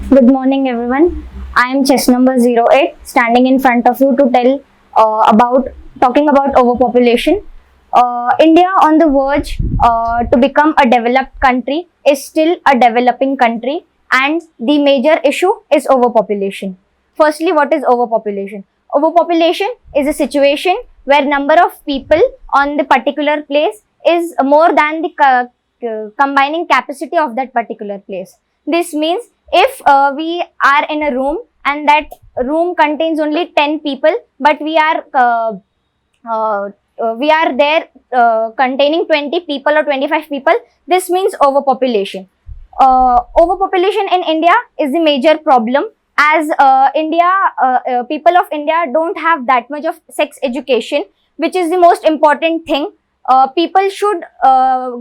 Good morning, everyone. I am chess number 08, standing in front of you to tell about talking about overpopulation. India on the verge to become a developed country is still a developing country, and the major issue is overpopulation. Firstly, what is overpopulation? Overpopulation is a situation where number of people on the particular place is more than the combining capacity of that particular place. This means if we are in a room and that room contains only 10 people, but we are there containing 20 people or 25 people, this means overpopulation. Overpopulation in India is the major problem, as people of India don't have that much of sex education, which is the most important thing. People should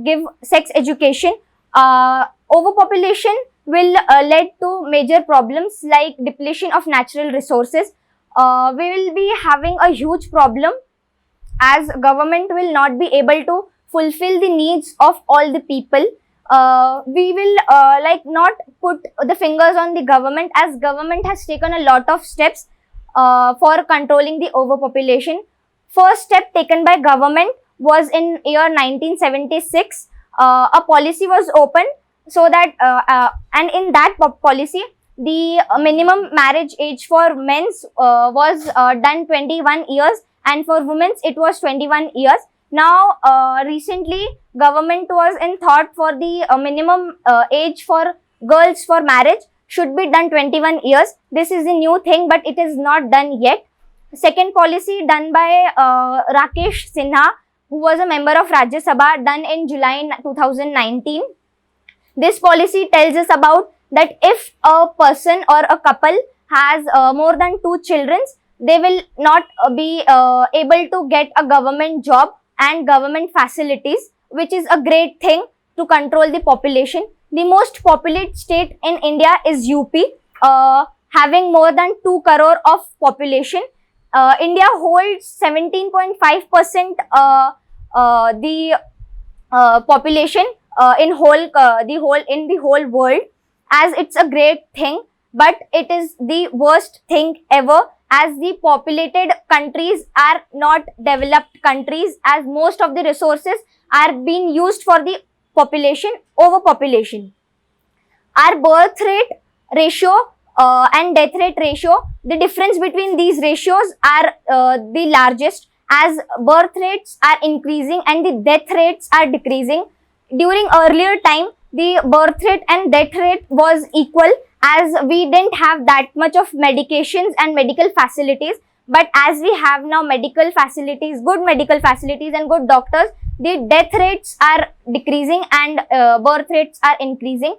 give sex education. Overpopulation will lead to major problems like depletion of natural resources. We will be having a huge problem, as government will not be able to fulfill the needs of all the people. We will not put the fingers on the government, as government has taken a lot of steps for controlling the overpopulation. First step taken by government was in year 1976. A policy was opened so that and in that policy, the minimum marriage age for men's was done 21 years, and for women's it was 21 years. Now recently government was in thought for the minimum age for girls for marriage should be done 21 years. This is a new thing, but it is not done yet. Second policy done by Rakesh Sinha, who was a member of Rajya Sabha, done in July 2019. This policy tells us about that if a person or a couple has more than 2 children, they will not be able to get a government job and government facilities, which is a great thing to control the population. The most populated state in India is UP, having more than 2 crore of population. India holds 17.5% the population in the whole world, as it's a great thing, but it is the worst thing ever, as the populated countries are not developed countries, as most of the resources are being used for the overpopulation. Our birth rate ratio and death rate ratio, the difference between these ratios are the largest, as birth rates are increasing and the death rates are decreasing. During earlier time, the birth rate and death rate was equal, as we didn't have that much of medications and medical facilities. But as we have now medical facilities, good medical facilities and good doctors, the death rates are decreasing and birth rates are increasing.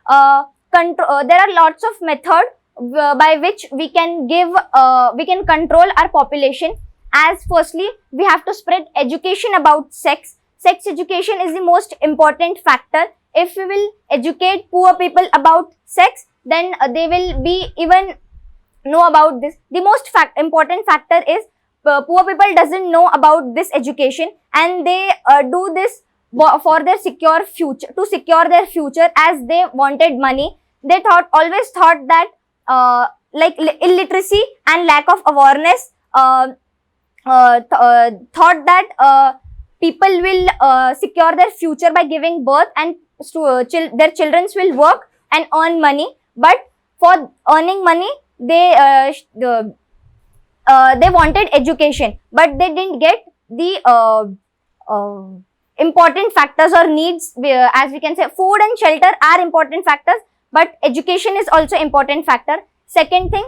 There are lots of methods by which we can control our population. As firstly, we have to spread education about sex. Sex education is the most important factor. If we will educate poor people about sex, then they will be even know about this. The most important factor is poor people doesn't know about this education, and they do this for their secure future, to secure their future, as they wanted money. They always thought that illiteracy and lack of awareness thought that people will secure their future by giving birth, and their children will work and earn money. But for earning money, they wanted education, but they didn't get the important factors or needs. As we can say, food and shelter are important factors, but education is also important factor. Second thing,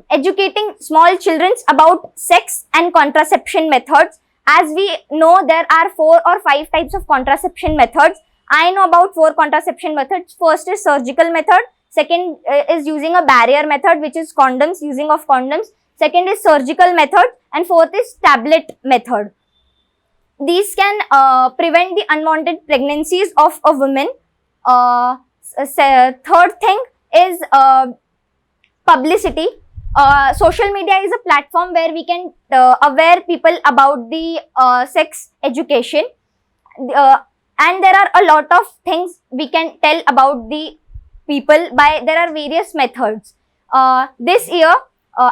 educating small children about sex and contraception methods. As we know, there are 4 or 5 types of contraception methods. I know about 4 contraception methods. First is surgical method. Second is using a barrier method, which is condoms, using of condoms. Second is surgical method, and fourth is tablet method. These can prevent the unwanted pregnancies of a woman. Third thing is publicity. Social media is a platform where we can aware people about the sex education, and there are a lot of things we can tell about the people by, there are various methods. This year,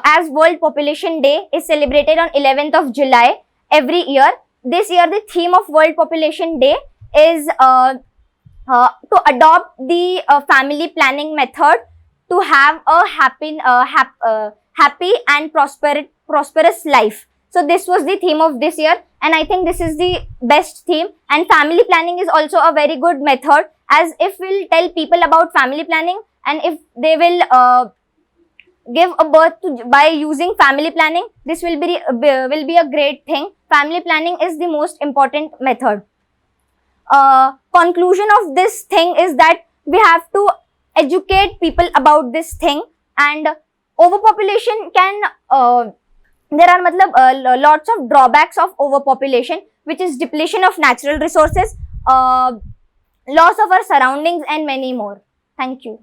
as World Population Day is celebrated on 11th of July every year, this year the theme of World Population Day is to adopt the family planning method to have a happy and prosperous life. So this was the theme of this year, and I think this is the best theme. And family planning is also a very good method, as if we'll tell people about family planning, and if they will give a birth to, by using family planning, this will be a great thing. Family planning is the most important method. Conclusion of this thing is that we have to educate people about this thing, and overpopulation can there are lots of drawbacks of overpopulation, which is depletion of natural resources, loss of our surroundings, and many more. Thank you.